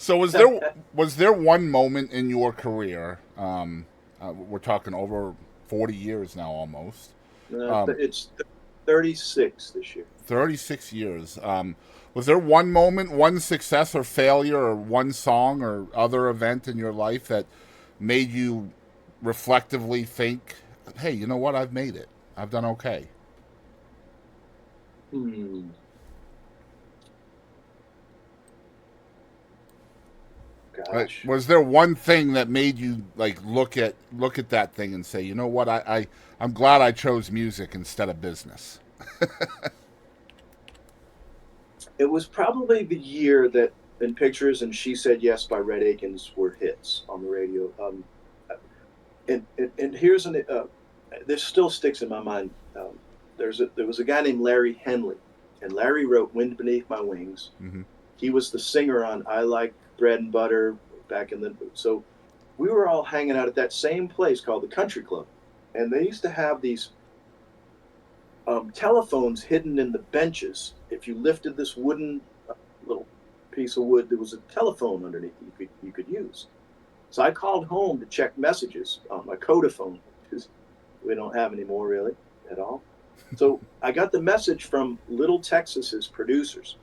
So was there one moment in your career? We're talking over 40 years now, almost It's 36 this year. 36 years. Was there one moment, one success or failure, or one song or other event in your life that made you reflectively think, "Hey, you know what? I've made it. I've done okay." Hmm, Like, gosh. was there one thing that made you like look at that thing and say, "You know what? I'm glad I chose music instead of business." It was probably the year that In Pictures and She Said Yes by Red Akins were hits on the radio. And here's this still sticks in my mind. There was a guy named Larry Henley, and Larry wrote "Wind Beneath My Wings." Hmm. He was the singer on "I Like Bread and Butter" back in the. So we were all hanging out at that same place called the Country Club, and they used to have these telephones hidden in the benches. If you lifted this wooden little piece of wood, there was a telephone underneath you could use. So I called home to check messages on my Codaphone, because we don't have anymore really at all. So I got the message from Little Texas's producers,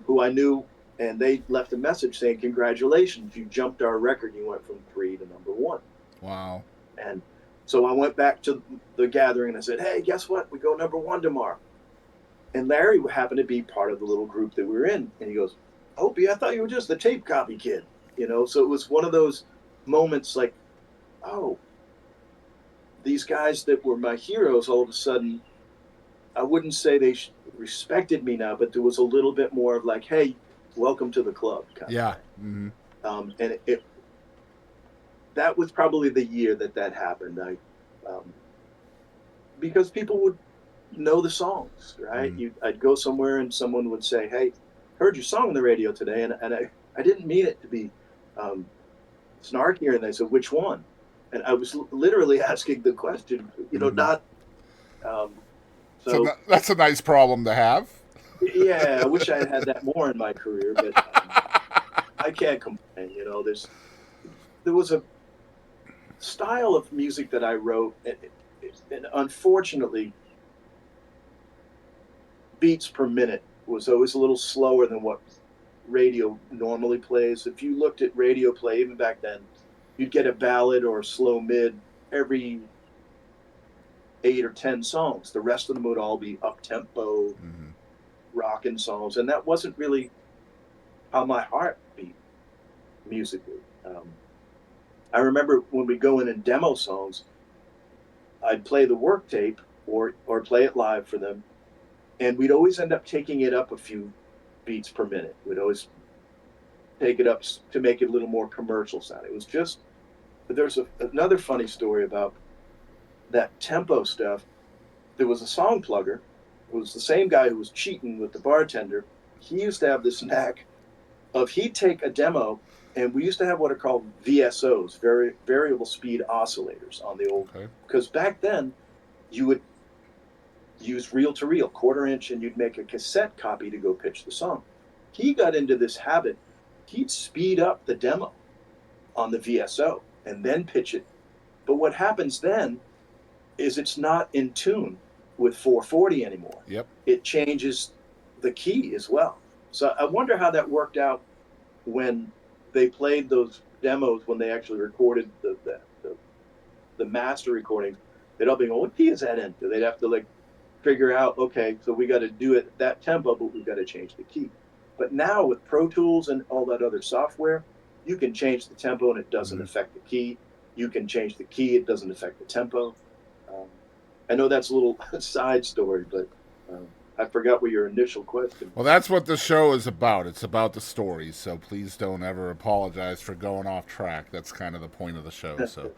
who I knew, and they left a message saying, "Congratulations, you jumped our record. You went from three to number one." Wow. And so I went back to the gathering and I said, "Hey, guess what? We go number one tomorrow." And Larry happened to be part of the little group that we were in. And he goes, "Opie, I thought you were just the tape copy kid." So it was one of those moments like, oh, these guys that were my heroes, all of a sudden, I wouldn't say they respected me now, but there was a little bit more of like, "Hey, welcome to the club," kind of Yeah. thing. Hmm. And that was probably the year that happened. Because people would know the songs, right? Hmm. I'd go somewhere and someone would say, "Hey, heard your song on the radio today," and I didn't mean it to be um, snarky, and they said, "Which one?" And I was literally asking the question, Hmm. not. Um, So so that's a nice problem to have. yeah, I wish I had had that more in my career, but I can't complain. There was a style of music that I wrote, and unfortunately, beats per minute was always a little slower than what radio normally plays. If you looked at radio play, even back then, you'd get a ballad or a slow mid every 8 or 10 songs. The rest of them would all be up tempo, Hmm. rocking songs, and that wasn't really how my heart beat musically. I remember when we go in and demo songs, I'd play the work tape or play it live for them, and we'd always end up taking it up a few beats per minute. We'd always take it up to make it a little more commercial sound. It was just there's another funny story about that tempo stuff. There was a song plugger. It was the same guy who was cheating with the bartender. He used to have this knack of he'd take a demo, and we used to have what are called VSOs, very variable speed oscillators on the old. Okay. Because back then you would use reel to reel, quarter inch, and you'd make a cassette copy to go pitch the song. He got into this habit. He'd speed up the demo on the VSO and then pitch it. But what happens then is it's not in tune with 440 anymore. Yep. It changes the key as well. So I wonder how that worked out when they played those demos, when they actually recorded the master recordings. They'd all be going, "What key is that in?" They'd have to like figure out, okay, so we got to do it at that tempo, but we've got to change the key. But now with Pro Tools and all that other software, you can change the tempo and it doesn't Hmm. affect the key. You can change the key, it doesn't affect the tempo. Um, I know that's a little side story, but I forgot what your initial question Well, was. that's what the show is about. It's about the stories. So please don't ever apologize for going off track. That's kind of the point of the show. So